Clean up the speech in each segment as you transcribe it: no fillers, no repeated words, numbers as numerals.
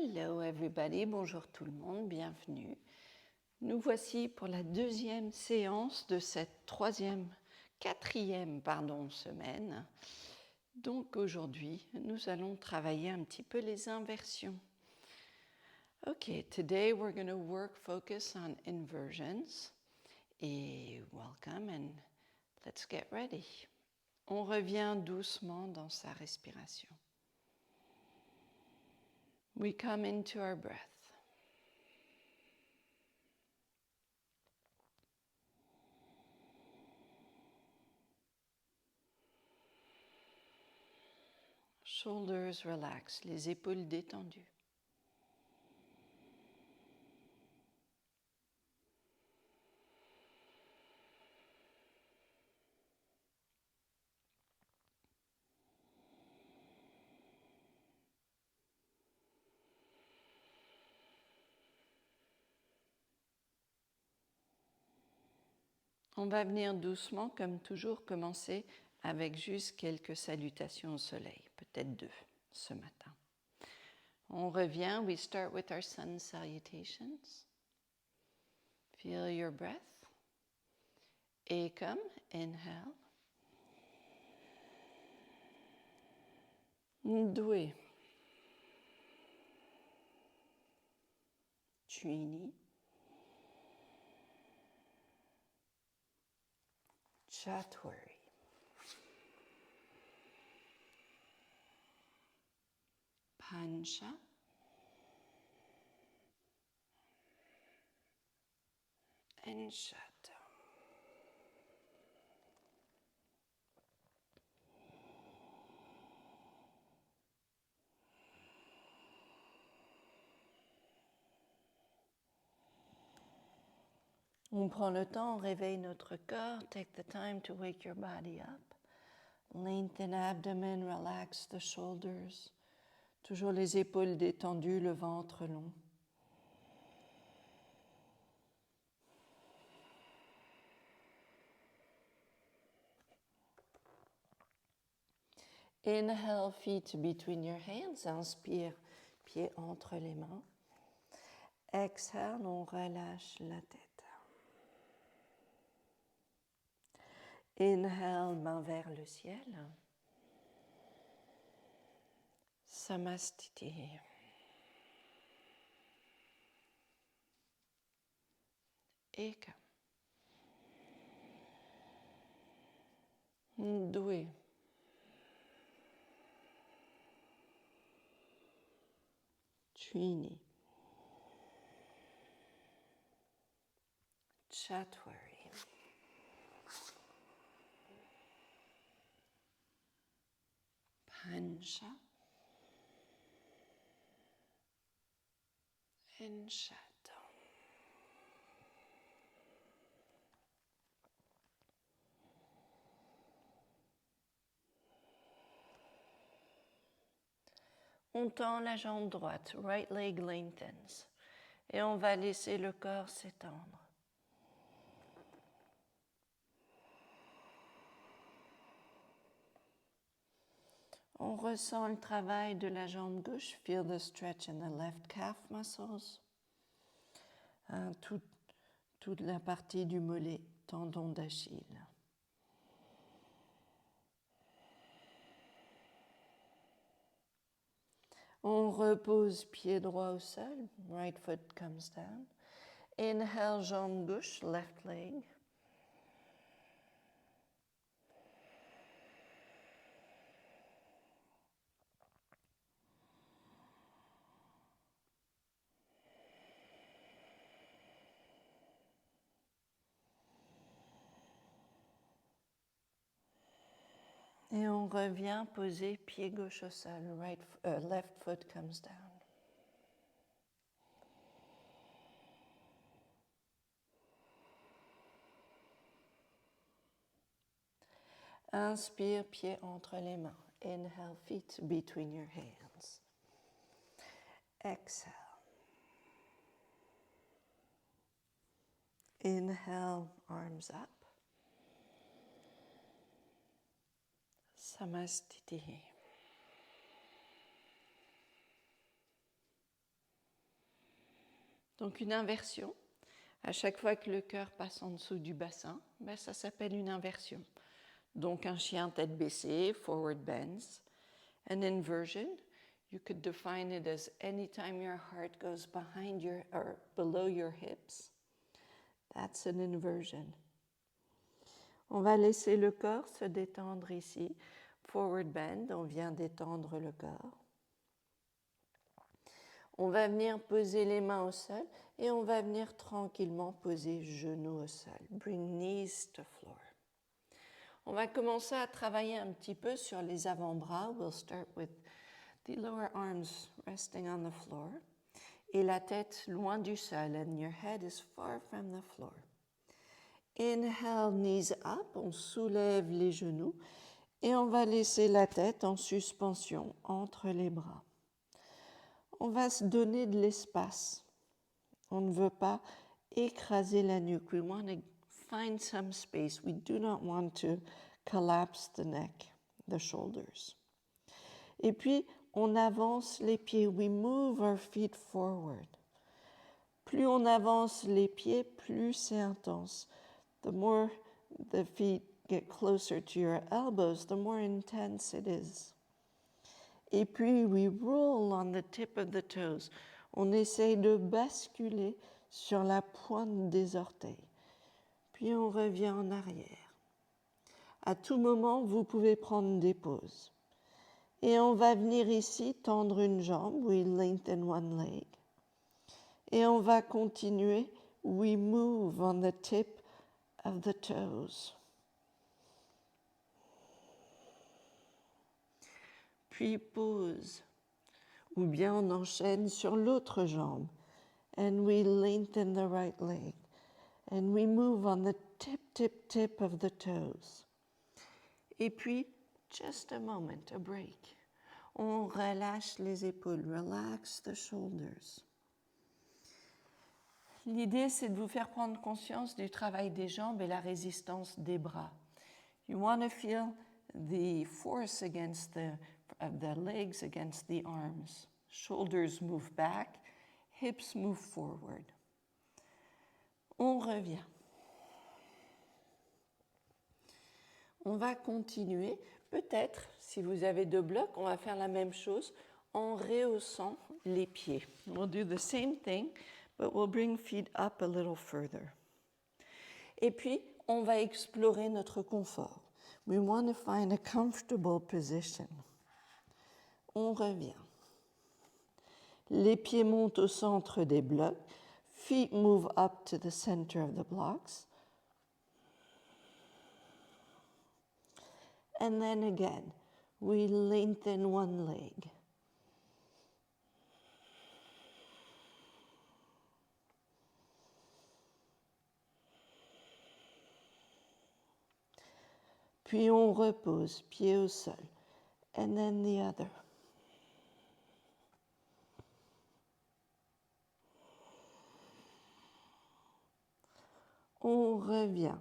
Hello everybody, bonjour tout le monde, bienvenue. Nous voici pour la deuxième séance de cette quatrième semaine. Donc aujourd'hui, nous allons travailler un petit peu les inversions. Okay, today we're going to focus on inversions. Et welcome and let's get ready. On revient doucement dans sa respiration. We come into our breath. Shoulders relaxed, les épaules détendues. On va venir doucement, comme toujours, commencer avec juste quelques salutations au soleil, peut-être 2 ce matin. On revient, we start with our sun salutations. Feel your breath. Ekam, inhale. Ndwe. Chini. Chatwari. Pancha. And Shata. On prend le temps, on réveille notre corps. Take the time to wake your body up. Lengthen abdomen, relax the shoulders. Toujours les épaules détendues, le ventre long. Inhale, feet between your hands. Inspire, pieds entre les mains. Exhale, on relâche la tête. Inhale, main vers le ciel. Samastiti. Eka. Ndwe. Chini. Chatwari. Pancha. And Shata. On tend la jambe droite, right leg lengthens, et on va laisser le corps s'étendre. On ressent le travail de la jambe gauche, feel the stretch in the left calf muscles. Toute la partie du mollet, tendon d'Achille. On repose pied droit au sol, right foot comes down. Inhale, jambe gauche, left leg. Et on revient poser pied gauche au sol, left foot comes down. Inspire, pied entre les mains. Inhale, feet between your hands. Exhale. Inhale, arms up. Samastiti. Donc une inversion, à chaque fois que le cœur passe en dessous du bassin, ça s'appelle une inversion. Donc un chien tête baissée, forward bends. An inversion, you could define it as any time your heart goes behind your or below your hips. That's an inversion. On va laisser le corps se détendre ici. Forward bend, on vient détendre le corps. On va venir poser les mains au sol et on va venir tranquillement poser genoux au sol. Bring knees to floor. On va commencer à travailler un petit peu sur les avant-bras. We'll start with the lower arms resting on the floor et la tête loin du sol, and your head is far from the floor. Inhale, knees up, on soulève les genoux et on va laisser la tête en suspension entre les bras. On va se donner de l'espace. On ne veut pas écraser la nuque. We want to find some space. We do not want to collapse the neck, the shoulders. Et puis, on avance les pieds. We move our feet forward. Plus on avance les pieds, plus c'est intense. The more the feet get closer to your elbows, the more intense it is. Et puis, we roll on the tip of the toes. On essaye de basculer sur la pointe des orteils. Puis on revient en arrière. À tout moment, vous pouvez prendre des pauses. Et on va venir ici tendre une jambe. We lengthen one leg. Et on va continuer. We move on the tip of the toes. Puis pause. Ou bien on enchaîne sur l'autre jambe. And we lengthen the right leg. And we move on the tip of the toes. Et puis, just a moment, a break. On relâche les épaules. Relax the shoulders. L'idée, c'est de vous faire prendre conscience du travail des jambes et la résistance des bras. You want to feel the force of the legs against the arms. Shoulders move back, hips move forward. On revient. On va continuer. Peut-être, si vous avez deux blocs, on va faire la même chose en rehaussant les pieds. We'll do the same thing, but we'll bring feet up a little further. Et puis, on va explorer notre confort. We want to find a comfortable position. On revient. Les pieds montent au centre des blocs. Feet move up to the center of the blocks. And then again, we lengthen one leg. Puis on repose, pied au sol. And then the other. On revient,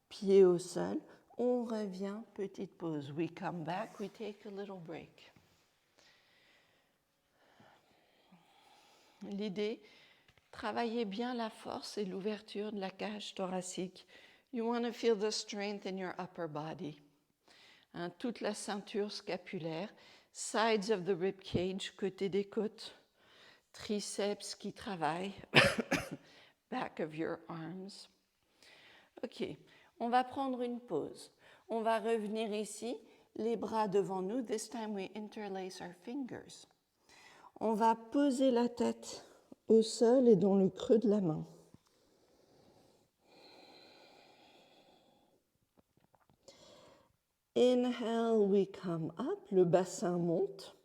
pied au sol. On revient, petite pause. We come back, we take a little break. L'idée, travaillez bien la force et l'ouverture de la cage thoracique. You want to feel the strength in your upper body. Toute la ceinture scapulaire, sides of the rib cage, côté des côtes, triceps qui travaillent, back of your arms. Ok, on va prendre une pause. On va revenir ici, les bras devant nous. This time we interlace our fingers. On va poser la tête au sol et dans le creux de la main. Inhale, we come up, le bassin monte.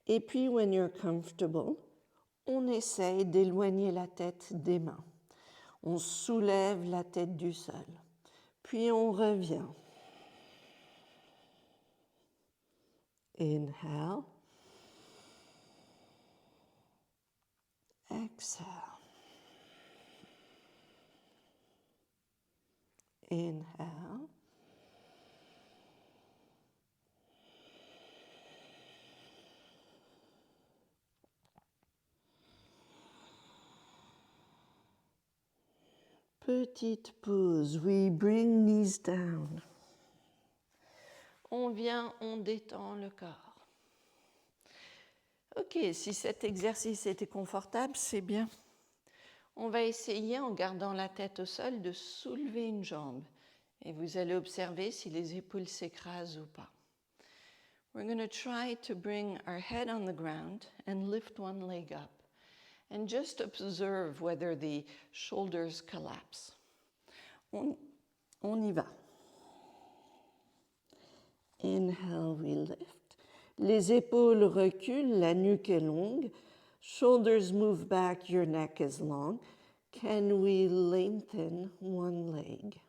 Et puis, when you're comfortable, on essaye d'éloigner la tête des mains. On soulève la tête du sol. Puis on revient. Inhale. Exhale. Inhale. Petite pause. We bring knees down. On vient, on détend le corps. Ok, si cet exercice était confortable, c'est bien. On va essayer, en gardant la tête au sol, de soulever une jambe. Et vous allez observer si les épaules s'écrasent ou pas. We're going to try to bring our head on the ground and lift one leg up. And just observe whether the shoulders collapse. On y va. Inhale, we lift. Les épaules reculent, la nuque est longue. Shoulders move back, your neck is long. Can we lengthen one leg?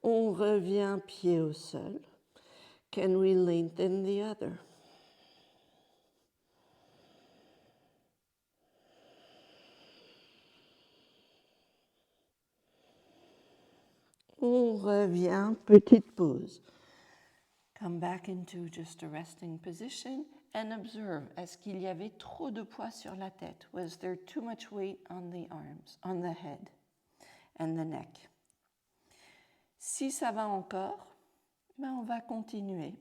On revient pied au sol. Can we lengthen the other? On revient, petite pause. Come back into just a resting position and observe. Est-ce qu'il y avait trop de poids sur la tête? Was there too much weight on the arms, on the head and the neck? Si ça va encore, on va continuer.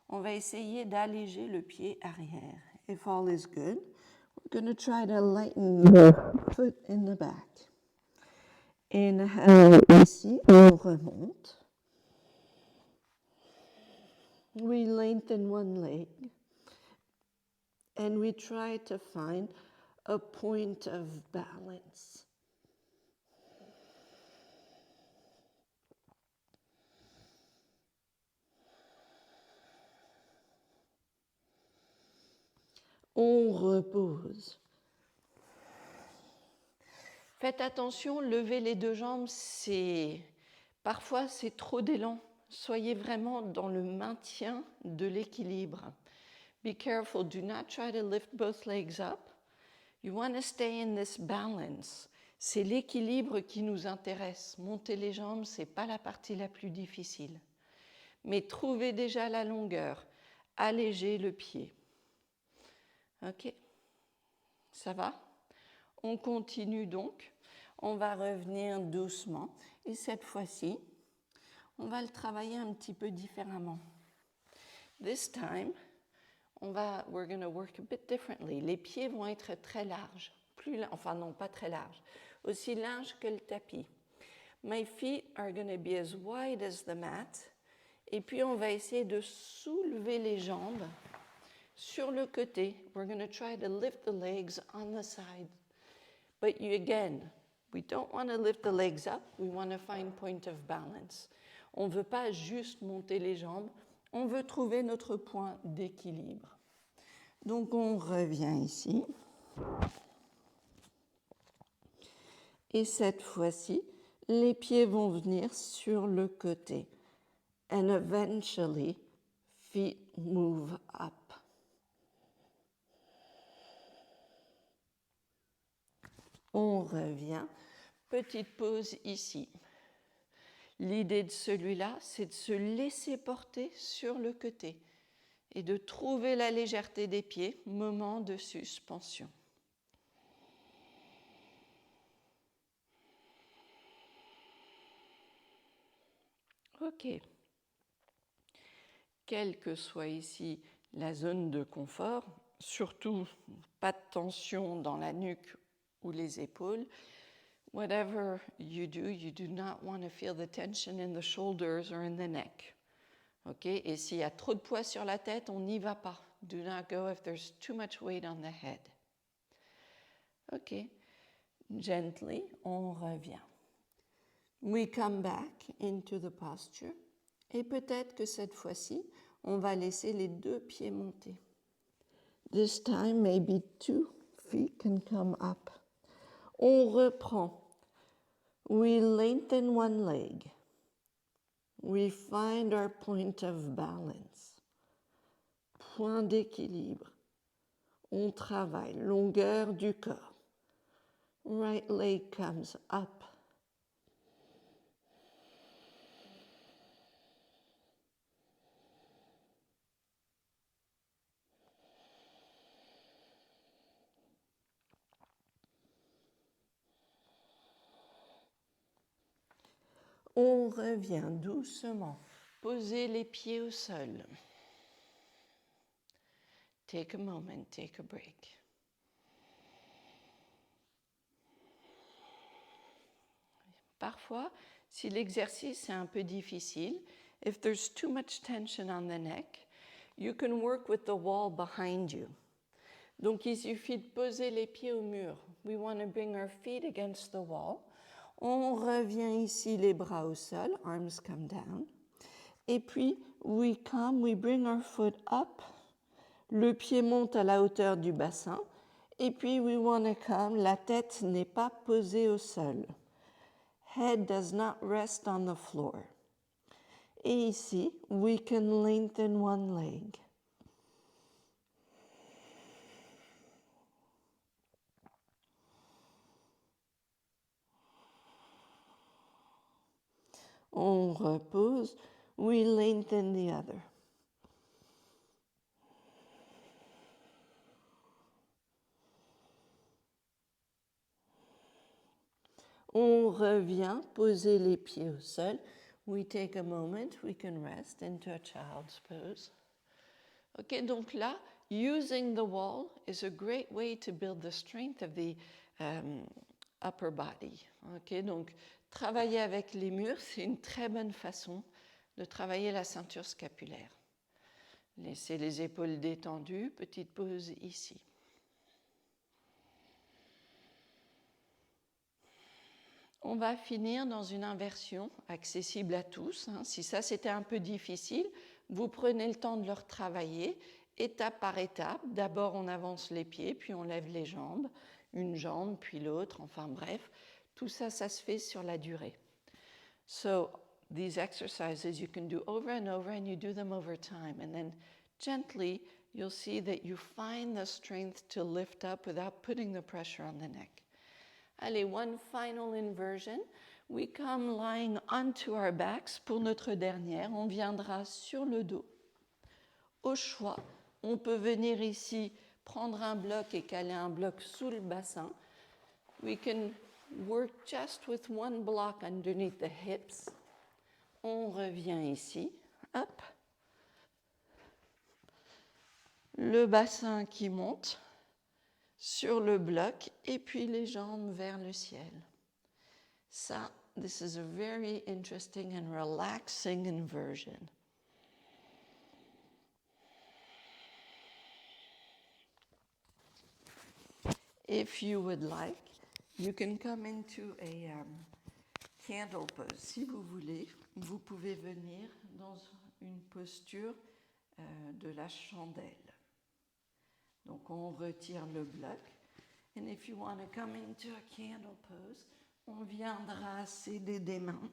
On va essayer d'alléger le pied arrière. If all is good, we're going to try to lighten the foot in the back. Inhale ici, on remonte. We lengthen one leg. And we try to find a point of balance. On repose. Faites attention, lever les deux jambes, parfois c'est trop d'élan. Soyez vraiment dans le maintien de l'équilibre. Be careful, do not try to lift both legs up. You want to stay in this balance. C'est l'équilibre qui nous intéresse. Monter les jambes, ce n'est pas la partie la plus difficile. Mais trouvez déjà la longueur. Allégez le pied. Ok, ça va? On continue donc. On va revenir doucement. Et cette fois-ci, on va le travailler un petit peu différemment. This time, we're going to work a bit differently. Les pieds vont être très larges. Enfin non, pas très larges. Aussi larges que le tapis. My feet are going to be as wide as the mat. Et puis on va essayer de soulever les jambes sur le côté. We're going to try to lift the legs on the side. But we don't want to lift the legs up. We want to find point of balance. On ne veut pas juste monter les jambes. On veut trouver notre point d'équilibre. Donc on revient ici. Et cette fois-ci, les pieds vont venir sur le côté. And eventually, feet move up. On revient. Petite pause ici. L'idée de celui-là, c'est de se laisser porter sur le côté et de trouver la légèreté des pieds, moment de suspension. Ok. Quelle que soit ici la zone de confort, surtout pas de tension dans la nuque ou les épaules. Whatever you do not want to feel the tension in the shoulders or in the neck. Okay? Et s'il y a trop de poids sur la tête, on n'y va pas. Do not go if there's too much weight on the head. Ok. Gently, on revient. We come back into the posture. Et peut-être que cette fois-ci, on va laisser les deux pieds monter. This time, maybe 2 feet can come up. On reprend. We lengthen one leg. We find our point of balance. Point d'équilibre. On travaille. Longueur du corps. Right leg comes up. On revient doucement. Posez les pieds au sol. Take a moment, take a break. Parfois, si l'exercice est un peu difficile, if there's too much tension on the neck, you can work with the wall behind you. Donc, il suffit de poser les pieds au mur. We want to bring our feet against the wall. On revient ici les bras au sol, arms come down. Et puis, we bring our foot up. Le pied monte à la hauteur du bassin. Et puis, we want to come, la tête n'est pas posée au sol. Head does not rest on the floor. Et ici, we can lengthen one leg. On repose, we lengthen the other. On revient, poser les pieds au sol. We take a moment, we can rest into a child's pose. Ok, donc là, using the wall is a great way to build the strength of the upper body. Ok, donc travailler avec les murs, c'est une très bonne façon de travailler la ceinture scapulaire. Laissez les épaules détendues, petite pause ici. On va finir dans une inversion accessible à tous. Si ça c'était un peu difficile, vous prenez le temps de le retravailler étape par étape. D'abord on avance les pieds, puis on lève les jambes, une jambe, puis l'autre, enfin bref. Tout ça, ça se fait sur la durée. So these exercises you can do over and over and you do them over time. And then gently you'll see that you find the strength to lift up without putting the pressure on the neck. Allez, one final inversion. We come lying onto our backs pour notre dernière. On viendra sur le dos. Au choix, on peut venir ici prendre un bloc et caler un bloc sous le bassin. We can work just with one block underneath the hips. On revient ici. Hop. Le bassin qui monte sur le bloc et puis les jambes vers le ciel. Ça, this is a very interesting and relaxing inversion. If you would like, you can come into a candle pose. Si vous voulez, vous pouvez venir dans une posture de la chandelle. Donc on retire le bloc. And if you want to come into a candle pose, on viendra s'aider des mains.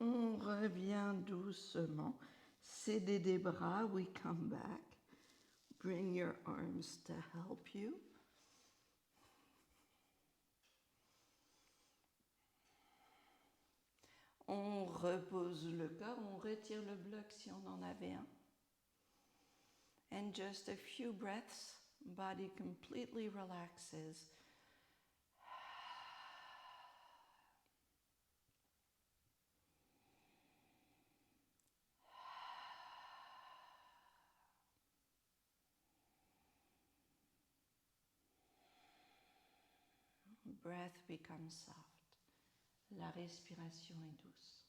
On revient doucement. Cédez des bras, we come back. Bring your arms to help you. On repose le corps, on retire le bloc si on en avait un. And just a few breaths, body completely relaxes. Breath becomes soft. La respiration est douce.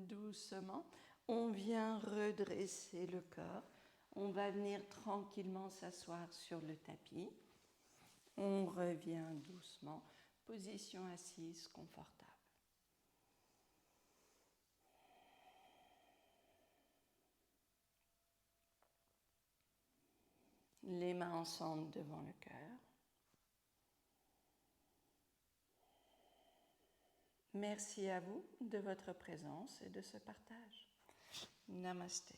Doucement, on vient redresser le corps. On va venir tranquillement s'asseoir sur le tapis. On revient doucement, position assise confortable. Les mains ensemble devant le cœur. Merci à vous de votre présence et de ce partage. Namasté.